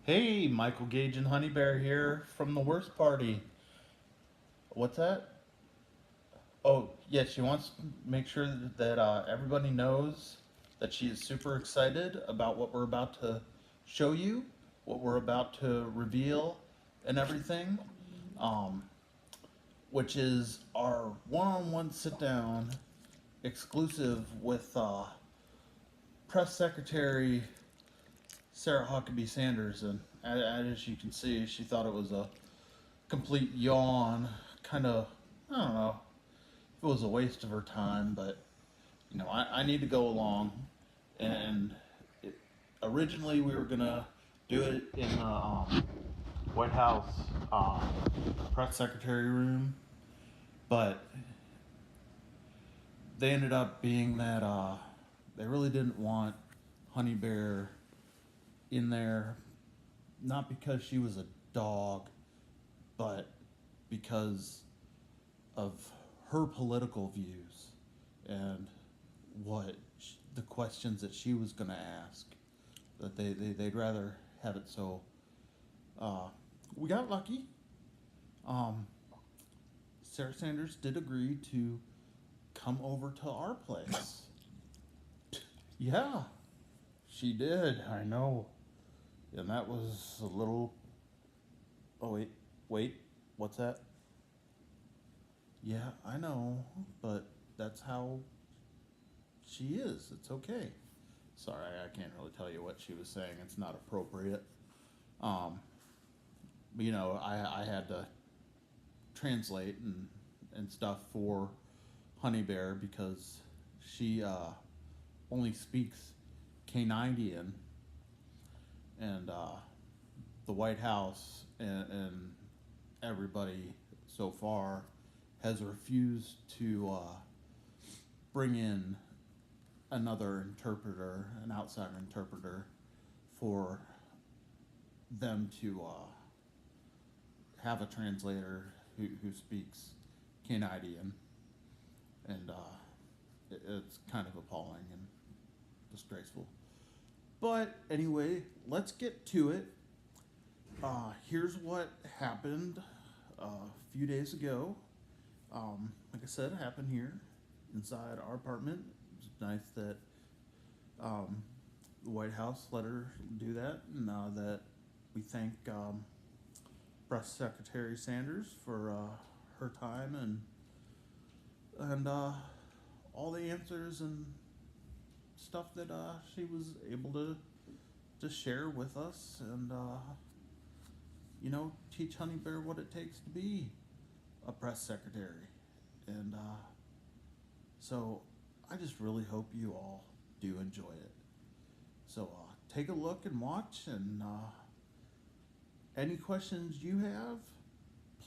Hey, Michael Gage and Honeybear here from the worst party. What's that? Oh, yeah, she wants to make sure that everybody knows that she is super excited about what we're about to show you, what we're about to reveal, and everything, um, which is our one on one sit down exclusive with Press Secretary Sarah Huckabee Sanders. And as you can see, she thought it was a complete yawn. Kind of, I don't know if it was a waste of her time, but I need to go along. And it, originally, we were gonna do it in the White House uh, press secretary room, but they ended up being that they really didn't want Honey Bear in there, not because she was a dog, but because of her political views and the questions that she was going to ask. That they'd rather have it so. Uh, we got lucky. Um, Sarah Sanders did agree to come over to our place. Yeah, she did. I know. And that was a little. Oh, wait. What's that? Yeah, I know. But that's how she is. It's okay. Sorry, I can't really tell you what she was saying. It's not appropriate. Um, but I had to translate and stuff for Honey Bear because she only speaks Canadian, and the White House and everybody so far has refused to bring in another interpreter, an outside interpreter, for them to have a translator who speaks Canadian, and it's kind of appalling and disgraceful. But anyway, let's get to it. Here's what happened a few days ago. Like I said, it happened here inside our apartment. It's nice that the White House let her do that, and that we thank Press Secretary Sanders for her time and all the answers and stuff that she was able to share with us, and teach Honey Bear what it takes to be a press secretary. And so I just really hope you all do enjoy it. So take a look and watch, and any questions you have,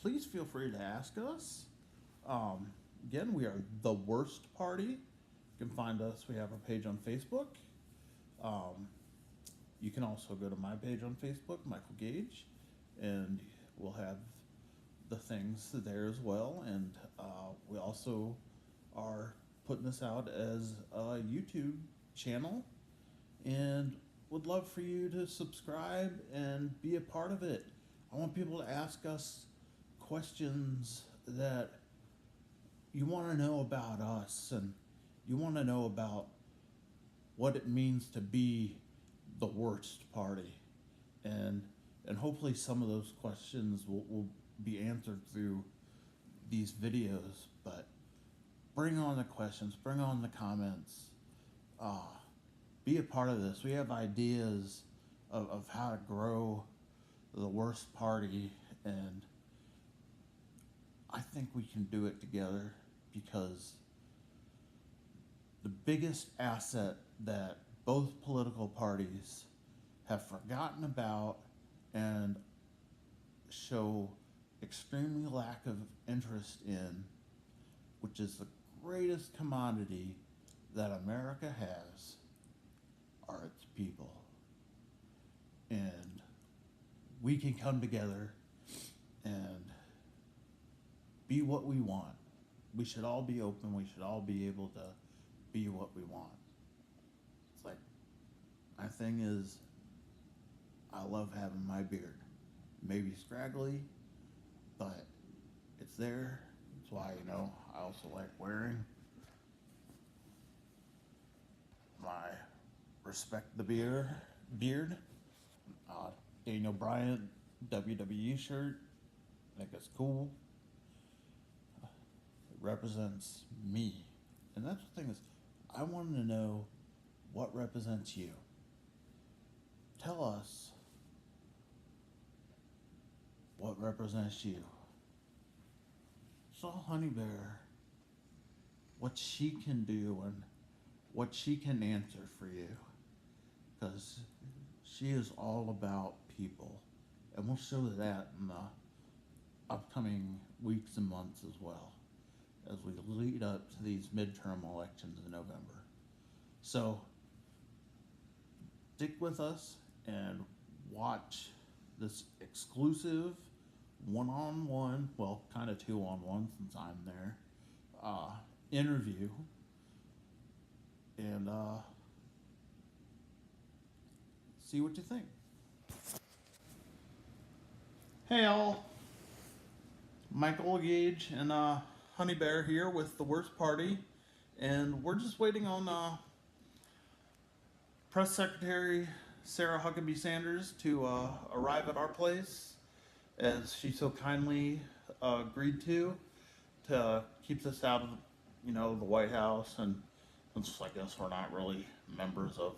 please feel free to ask us. Um, Again, we are The Worst Party. You can find us. We have our page on Facebook. Um, you can also go to my page on Facebook, Michael Gage, and we'll have the things there as well. And we also are putting this out as a YouTube channel, and would love for you to subscribe and be a part of it. I want people to ask us questions that you want to know about us, and you want to know about what it means to be the worst party. And and hopefully some of those questions will be answered through these videos. But bring on the questions, bring on the comments. Uh, be a part of this. We have ideas of how to grow the worst party, and I think we can do it together because the biggest asset that both political parties have forgotten about and show extremely lack of interest in, which is the greatest commodity that America has, are its people. And we can come together and be what we want. We should all be open. We should all be able to be what we want. It's like, my thing is, I love having my beard. Maybe scraggly, but it's there. That's why, I also like wearing my Respect the beard. Uh, Daniel Bryan WWE shirt. I think it's cool. It represents me. And that's the thing is, I wanted to know what represents you. Tell us what represents you. Saw Honeybear, what she can do and what she can answer for you. Because she is all about people. And we'll show that in the upcoming weeks and months as well, as we lead up to these midterm elections in November. So, stick with us and watch this exclusive one-on-one, well, kind of two-on-one since I'm there, interview. And see what you think. Hey all, Michael Gage and Honeybear here with the worst party, and we're just waiting on Press Secretary Sarah Huckabee Sanders to arrive at our place, as she so kindly agreed to keep us out of the White House, and since I guess we're not really members of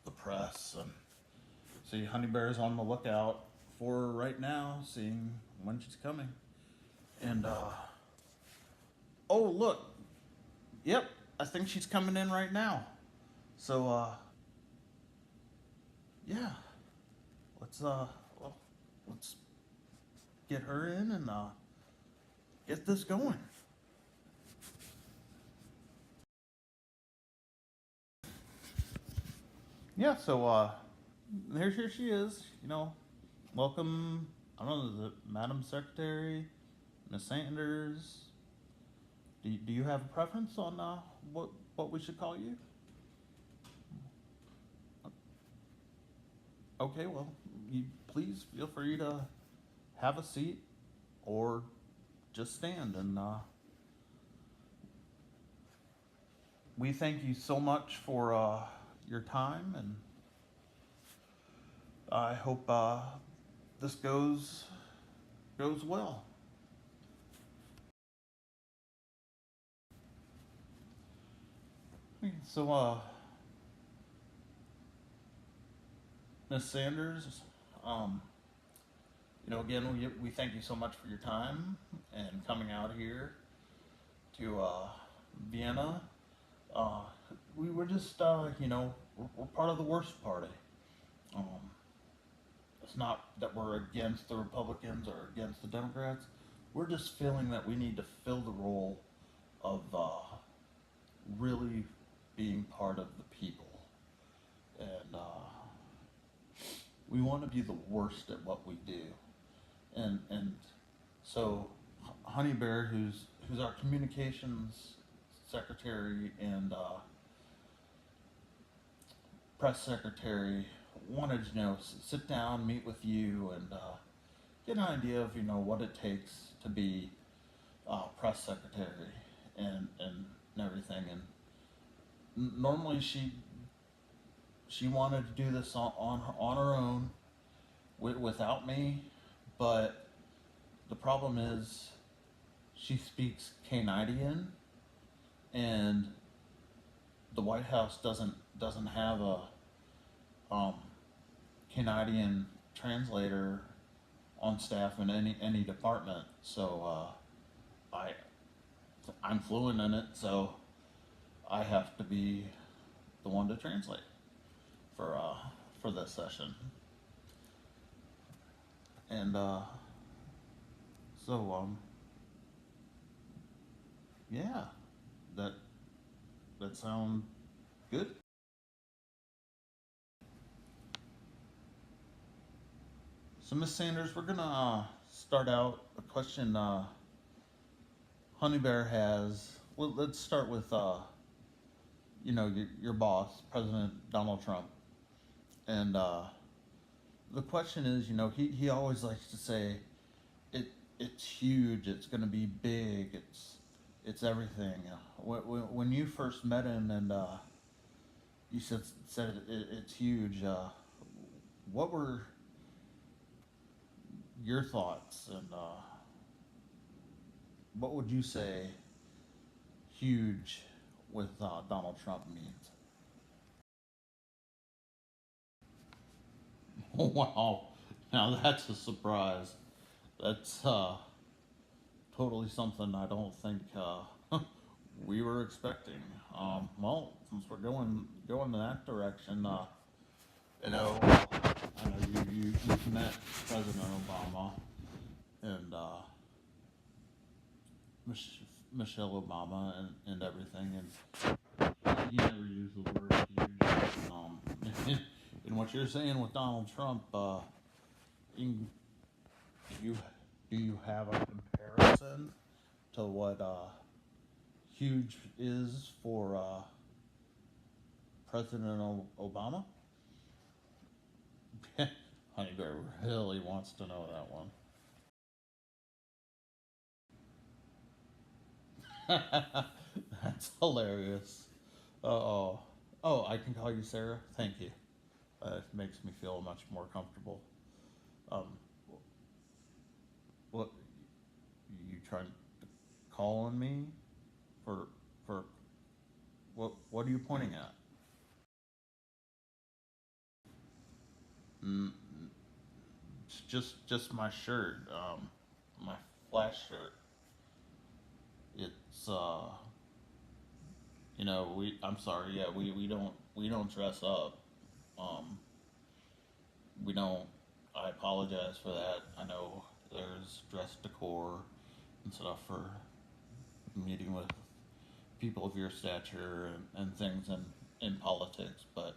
the press, and see Honeybear's on the lookout for her right now, seeing when she's coming. And oh look, yep, I think she's coming in right now. So yeah, let's get her in and get this going. Yeah, so here she is. Welcome. I don't know, is it Madam Secretary, Miss Sanders? Do you have a preference on what we should call you? Okay, well, you please feel free to have a seat or just stand, and we thank you so much for your time, and I hope this goes well. So Miss Sanders, um, again, we thank you so much for your time and coming out here to Vienna. Uh, we were just, we're part of the worst party. Um, it's not that we're against the Republicans or against the Democrats. We're just feeling that we need to fill the role of really being part of the people. And we want to be the worst at what we do. And so Honeybear, who's our communications secretary and press secretary, wanted to sit down, meet with you, and get an idea of what it takes to be press secretary and everything. And normally she wanted to do this on her own without me, but the problem is she speaks Canadian, and the White House doesn't have a Canadian translator on staff in any department. So I'm fluent in it, so I have to be the one to translate for this session. And so yeah, that sound good. So Miss Sanders, we're gonna start out a question Honeybear has. Let's start with your boss, President Donald Trump, and the question is, he always likes to say it it's huge. It's going to be big. It's everything. When you first met him and you said it's huge. What were your thoughts and what would you say huge with Donald Trump means? Wow, now that's a surprise. That's totally something I don't think we were expecting. Well, since we're going in that direction, I know you've met President Obama and Mich- Michelle Obama and everything, and he never used the word huge. And what you're saying with Donald Trump, you, you do you have a comparison to what huge is for President Obama? Honeybear really wants to know that one. That's hilarious. Oh, oh, I can call you Sarah. Thank you. It makes me feel much more comfortable. Um, what you trying to call on me for what are you pointing at? Mm, it's just my shirt, my flash shirt. It's I'm sorry, yeah, we don't dress up. Um, we don't. I apologize for that. I know there's dress decor and stuff for meeting with people of your stature and things in politics, but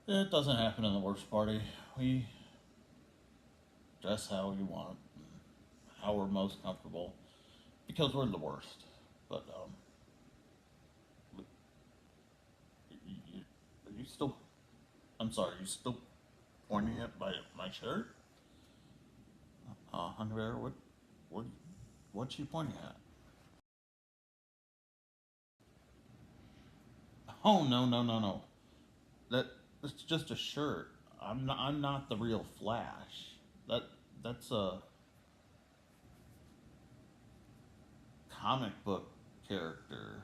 it doesn't happen in the worst party. We dress how we want, how we're most comfortable, because we're the worst. But are you still? I'm sorry, you still pointing at my shirt? Underwear? What what's you pointing at? Oh no no no no! That that's just a shirt. I'm not the real Flash. That that's a comic book character.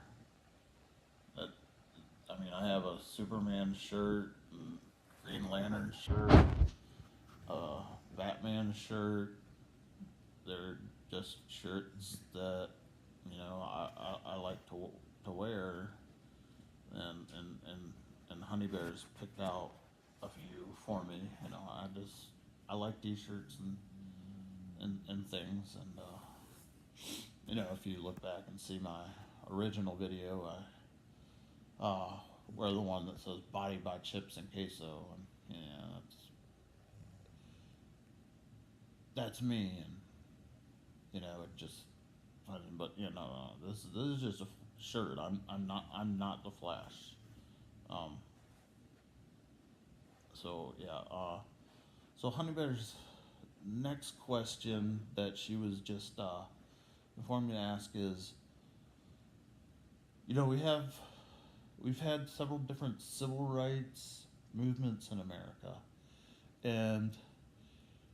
That I mean, I have a Superman shirt, and Green Lantern shirt, uh, Batman shirt. They're just shirts that I like to wear, and Honeybear's picked out a few for me. I like T-shirts and things, and if you look back and see my original video, I wear the one that says "Body by Chips and Queso," and yeah, that's me, and it just. But this is just a shirt. I'm not the Flash. Um, so yeah. So Honeybear's next question that she was just informed me to ask is, we've had several different civil rights movements in America, and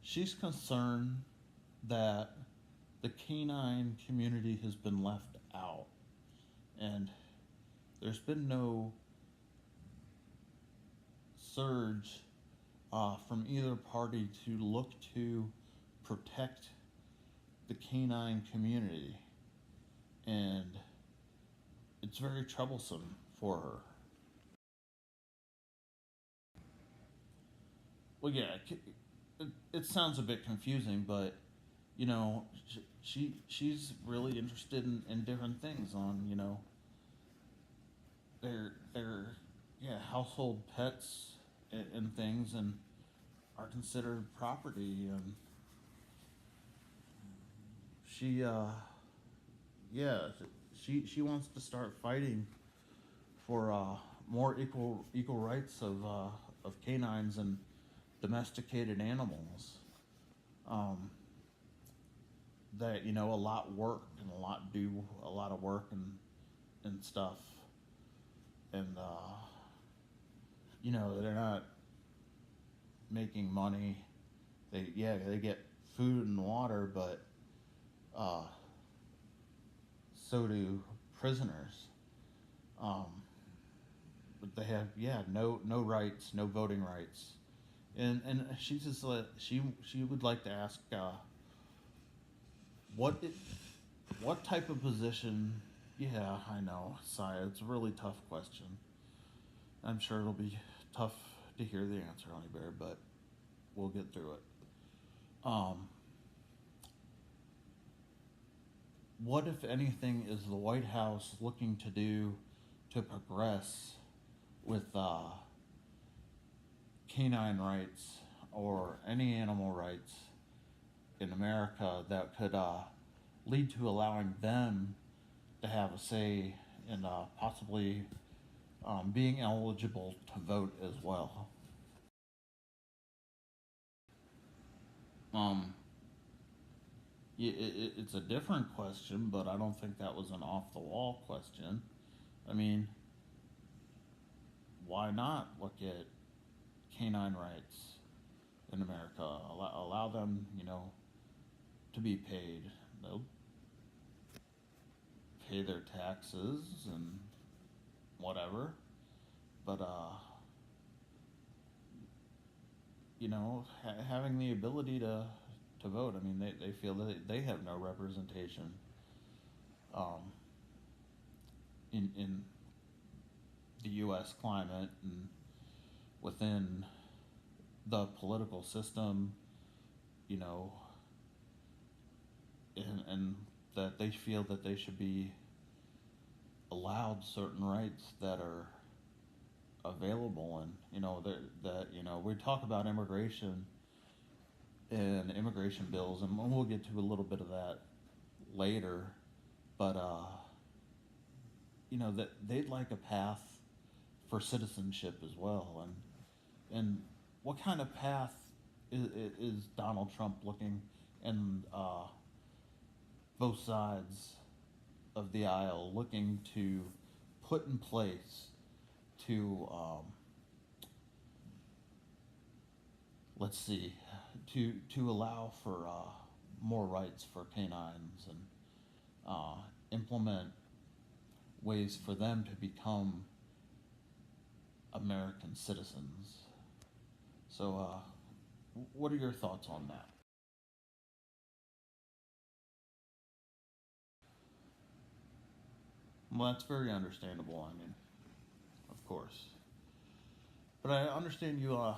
she's concerned that the canine community has been left out, and there's been no surge from either party to look to protect the canine community, and it's very troublesome for her. Well, yeah, it sounds a bit confusing, but she's really interested in different things on their household pets and things, and are considered property, and she yeah she wants to start fighting for more equal rights of canines, and domesticated animals um, that a lot work and do a lot of work and stuff, and they're not making money. They get food and water, but uh, so do prisoners. Um, but they have no rights, no voting rights, and she just she would like to ask what it, what type of position. Yeah, I know, Saya. It's a really tough question. I'm sure it'll be tough to hear the answer, Honeybear, but we'll get through it. Um, what, if anything, is the White House looking to do to progress with canine rights or any animal rights in America that could lead to allowing them to have a say in possibly being eligible to vote as well? Um, it's a different question, but I don't think that was an off the wall question. I mean, why not look at canine rights in America? Allow them, to be paid. They'll pay their taxes and whatever, but having the ability to vote. I mean, they feel that they have no representation um, in the U.S. climate and within the political system, you know, and that they feel that they should be allowed certain rights that are available. And that we talk about immigration and immigration bills, and we'll get to a little bit of that later, but that they'd like a path for citizenship as well. And what kind of path is Donald Trump looking, and both sides of the aisle looking to put in place to let's see, to allow for more rights for canines, and implement ways for them to become American citizens. So, what are your thoughts on that? Well, that's very understandable. I mean, of course, but I understand you.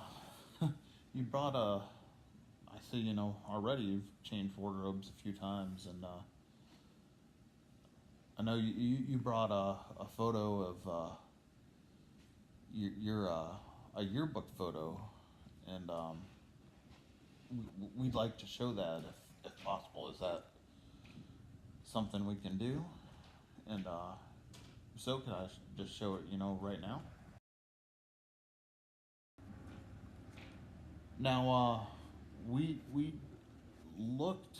You brought a. I see. Already you've changed wardrobes a few times, and I know you brought a photo of your a yearbook photo, and we'd like to show that if possible. Is that something we can do? And so can I just show it, right now? Now, we looked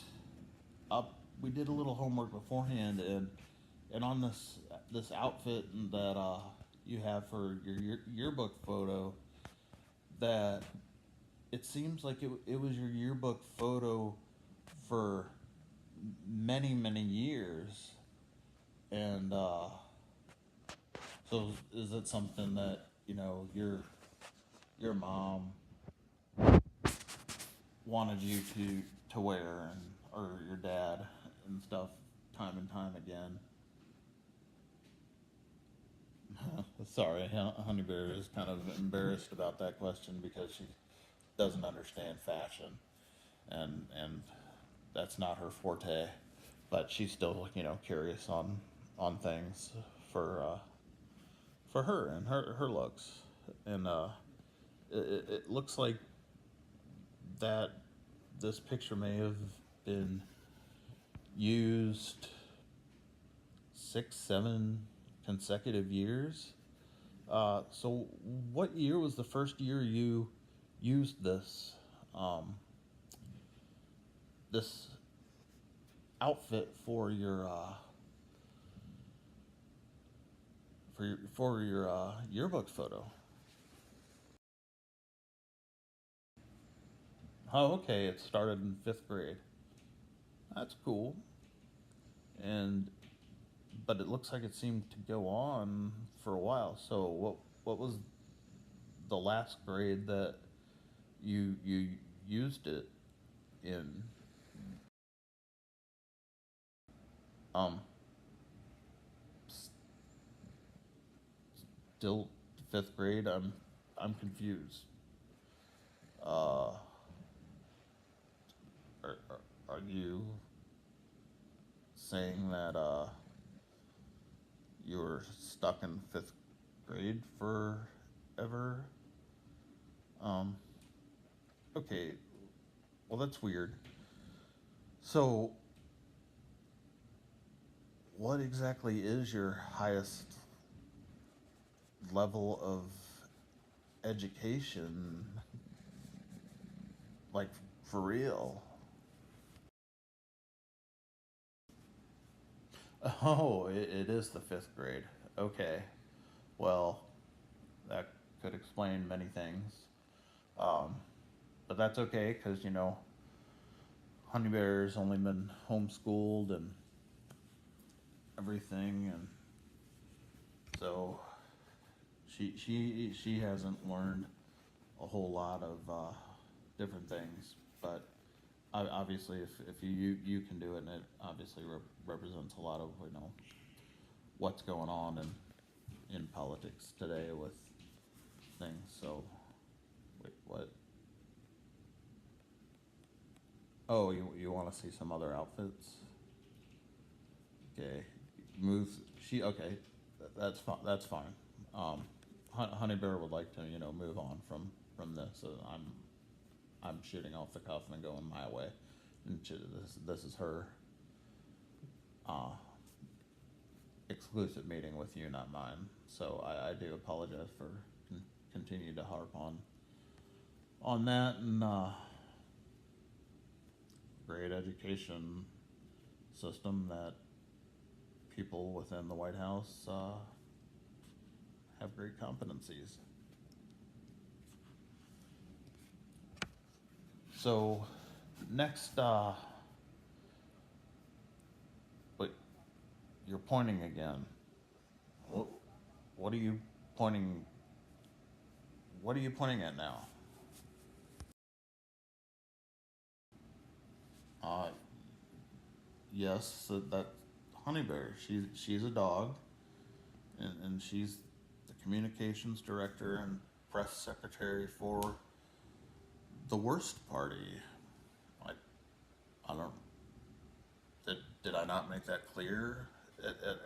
up. We did a little homework beforehand, and on this outfit that you have for your yearbook photo, that it seems like it was your yearbook photo for many years, and so is it something that your mom wanted you to wear, and or your dad and stuff, time and time again? Sorry, Honeybear is kind of embarrassed about that question because she doesn't understand fashion, and that's not her forte. But she's still curious on things for her and her looks, and it looks like that this picture may have been used 6, 7 consecutive years. So what year was the first year you used um, this outfit for your yearbook photo. Oh, okay. It started in fifth grade. That's cool. And but it looks like it seemed to go on for a while. So what was the last grade that you used it in? Um, Still fifth grade. I'm confused. Uh, are you saying that you were stuck in fifth grade forever? Um, okay. Well, that's weird. So, what exactly is your highest level of education? Like, for real? Oh, it is the fifth grade. Okay. Well, that could explain many things. Um, but that's okay because, Honeybear's only been homeschooled and everything, and so she hasn't learned a whole lot of different things. But obviously, if you can do it, and it obviously represents a lot of what's going on in politics today with things. So wait, what? Oh, you want to see some other outfits? Okay, move. She okay. That's fine. That's fine. Um, Honey Bear would like to move on from this. So I'm shooting off the cuff and going my way. And this is her uh, exclusive meeting with you, not mine. So I do apologize for continue to harp on that, and great education system that people within the White House have great competencies. So next, but you're pointing again. What, what are you pointing? What are you pointing at now? Uh, yes, that Honey Bear. She's a dog, and she's the communications director and press secretary for the worst party. I I don't. Did I not make that clear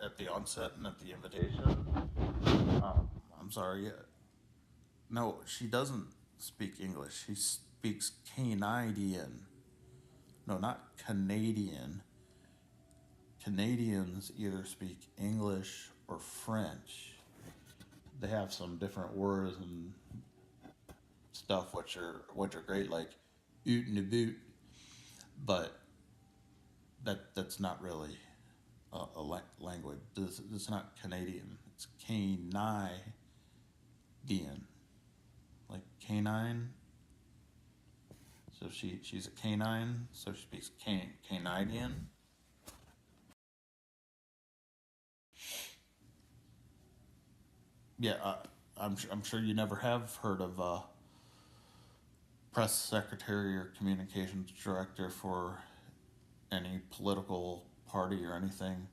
at the onset and at the invitation? I'm sorry. No, she doesn't speak English. She speaks Canadian. No, not Canadian. Canadians either speak English or French. They have some different words and stuff which are great, like oot and a boot, but that's not really language. It's not Canadian. It's Canadian, like canine. So she's a canine. So she speaks Canadian. Yeah, I'm sure you never have heard of press secretary or communications director for any political party or anything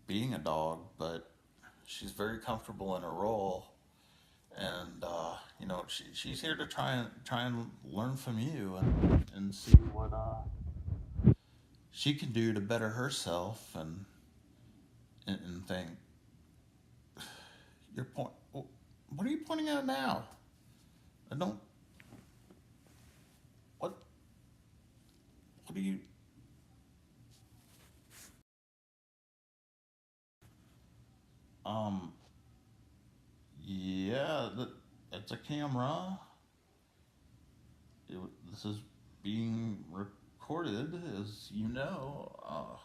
being a dog, but she's very comfortable in her role, and she's here to try and learn from you and see what she can do to better herself and think. Your point. What are you pointing at now? I don't. What? What are you? Um. Yeah. It's a camera. this is being recorded, as you know.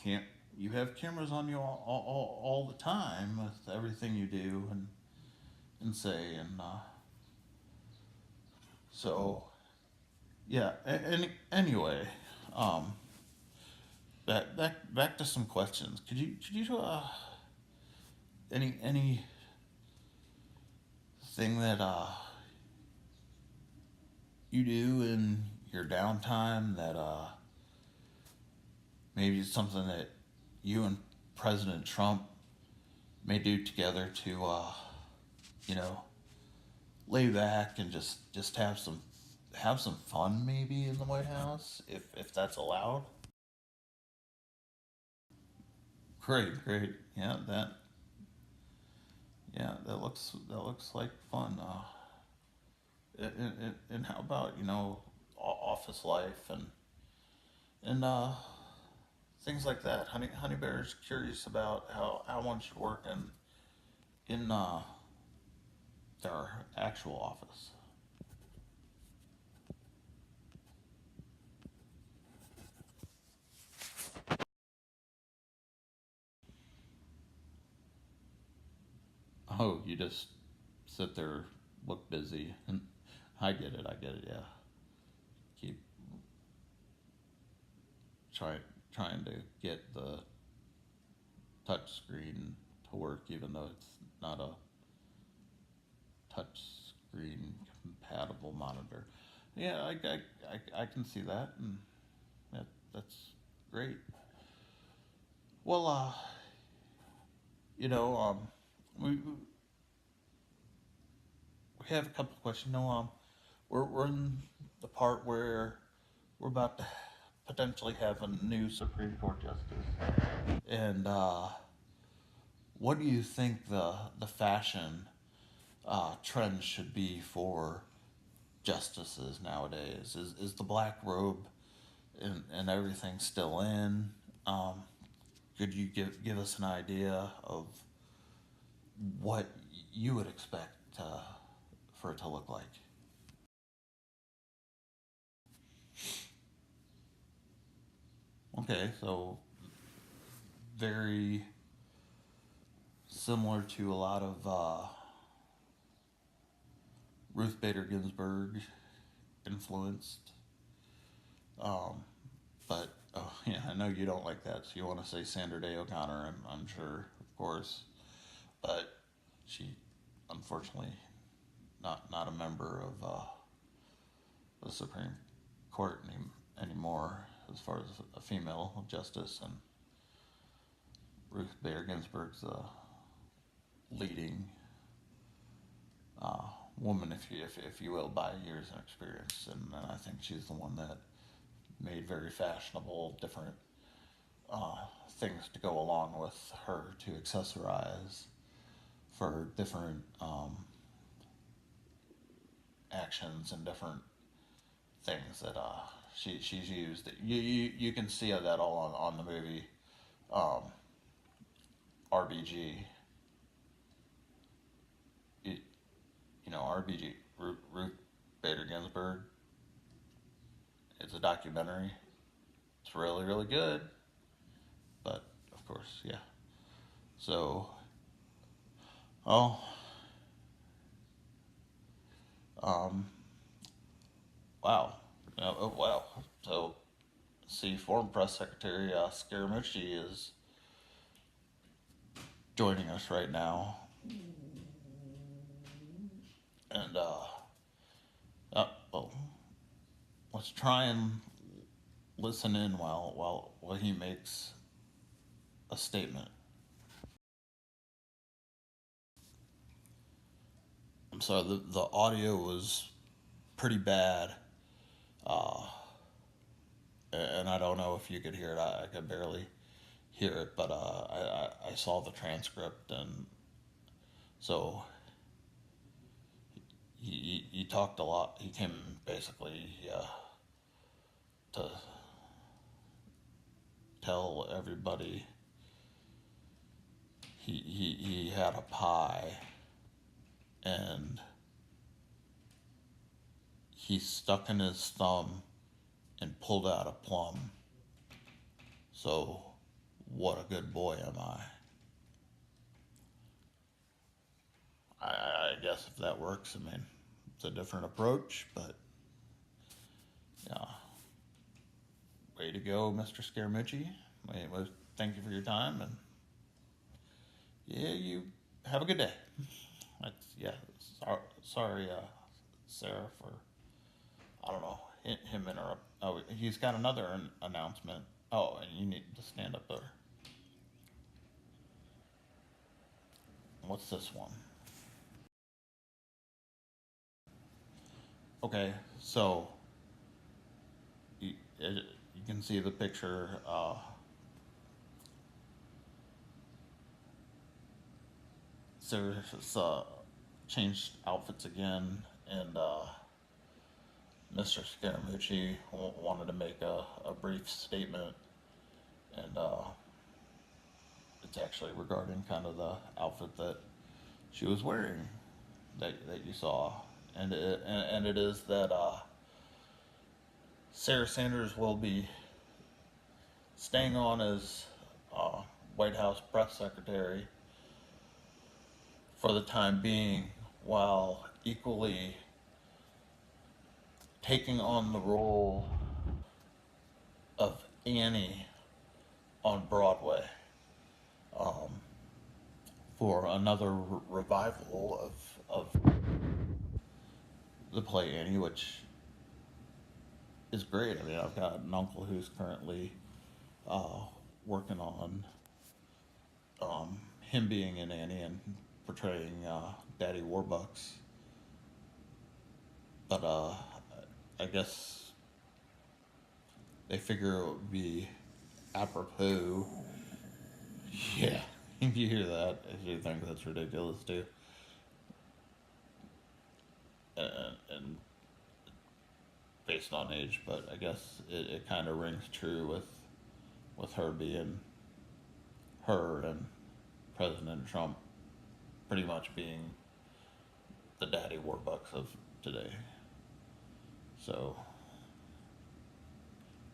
Can't you have cameras on you all the time with everything you do and say, and so yeah. Anyway, um, back to some questions. Could you any thing that you do in your downtime that maybe it's something that you and President Trump may do together to you know, lay back and just have some fun maybe in the White House, if that's allowed. Great. That looks like fun. And how about, you know, office life and things like that. Honey Bear's curious about how one should work in their actual office. Oh, you just sit there, look busy, and I get it. Yeah, keep try, trying to get the touch screen to work, even though it's not a touch screen compatible monitor. Yeah, I can see that, and that's great. Well, you know, we have a couple of questions. You know, we're in the part where we're about to potentially have a new Supreme Court justice, and what do you think the fashion trend should be for justices nowadays? Is the black robe and everything still in? Um, could you give us an idea of what you would expect for it to look like? Okay, so very similar to a lot of Ruth Bader Ginsburg influenced. Um, but oh yeah, I know you don't like that, so you want to say Sandra Day O'Connor. I'm sure, of course, but she unfortunately not a member of the Supreme Court anymore, as far as a female justice, and Ruth Bader Ginsburg's leading uh, woman, if you will, by years and experience, and I think she's the one that made very fashionable different uh, things to go along with her to accessorize for different actions and different things that she's used. You can see that all on the movie um, RBG. You, you know, RBG, Ruth Bader Ginsburg. It's a documentary. It's really good, but of course, yeah. So, oh, um, wow, wow. So, see, former press secretary Scaramucci is joining us right now, and well, let's try and listen in while he makes a statement. I'm sorry, the audio was pretty bad, uh, and I don't know if you could hear it. I could barely hear it, but I saw the transcript, and so he talked a lot. He came basically to tell everybody he had a pie and he stuck in his thumb and pulled out a plum. So, what a good boy am I. I guess if that works, I mean, it's a different approach, but yeah. Way to go, Mr. Scaramucci. Well, thank you for your time, and yeah, you have a good day. Yeah, sorry, Sarah, for, I don't know, him interrupt. Oh, he's got another announcement. Oh, and you need to stand up there. What's this one? Okay, so you can see the picture. Sarah's changed outfits again, and Mr. Scaramucci wanted to make a brief statement, and it's actually regarding kind of the outfit that she was wearing that you saw, and it is that Sarah Sanders will be staying on as White House press secretary for the time being, while equally taking on the role of Annie on Broadway, for another revival of the play Annie, which is great. I mean, I've got an uncle who's currently working on him being in Annie and portraying Daddy Warbucks. But I guess they figure it would be apropos. Yeah, you hear that? You think that's ridiculous too. And based on age, but I guess it kind of rings true with her being her and President Trump pretty much being the Daddy Warbucks of today. So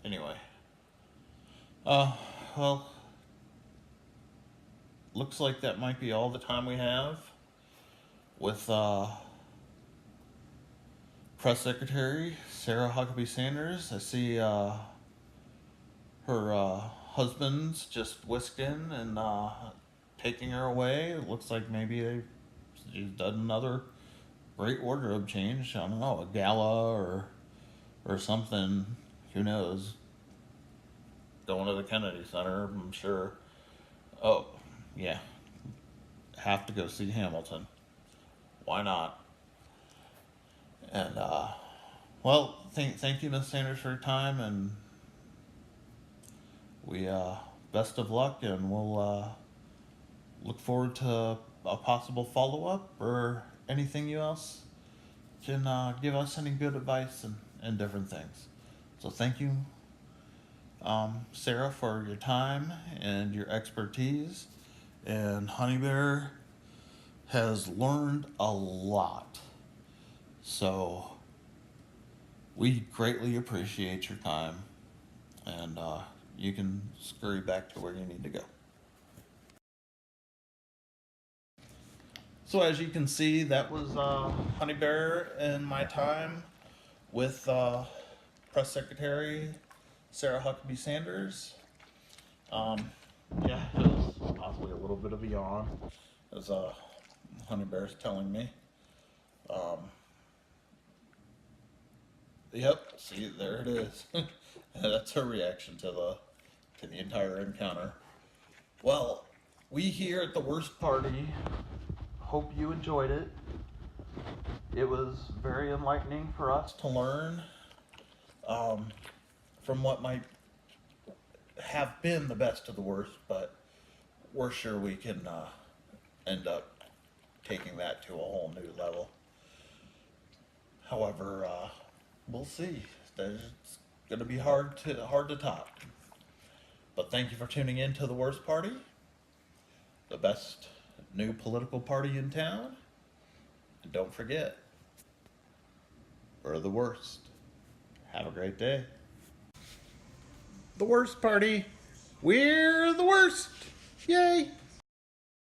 anyway, well, looks like that might be all the time we have with Press Secretary Sarah Huckabee Sanders. I see her husband's just whisked in and taking her away. It looks like maybe she's done another great wardrobe change. I don't know, a gala or something. Who knows? Going to the Kennedy Center, I'm sure. Oh, yeah. Have to go see Hamilton. Why not? And well, thank you, Miss Sanders, for your time, and we best of luck, and we'll look forward to a possible follow up or anything you else can give us any good advice and different things. So thank you, Sarah, for your time and your expertise. And Honeybear has learned a lot. So we greatly appreciate your time, and you can scurry back to where you need to go. So as you can see, that was Honeybear and my time with Press Secretary Sarah Huckabee Sanders. Yeah, it was possibly a little bit of a yawn, as Honeybear's telling me. Yep, see, there it is. That's her reaction to the entire encounter. Well, we here at the Worst Party hope you enjoyed it. It was very enlightening for us to learn from what might have been the best of the worst, but we're sure we can end up taking that to a whole new level. However, we'll see. It's going to be hard to top. But thank you for tuning in to the Worst Party, the best new political party in town. And don't forget, we're the worst. Have a great day. The worst party. We're the worst. Yay.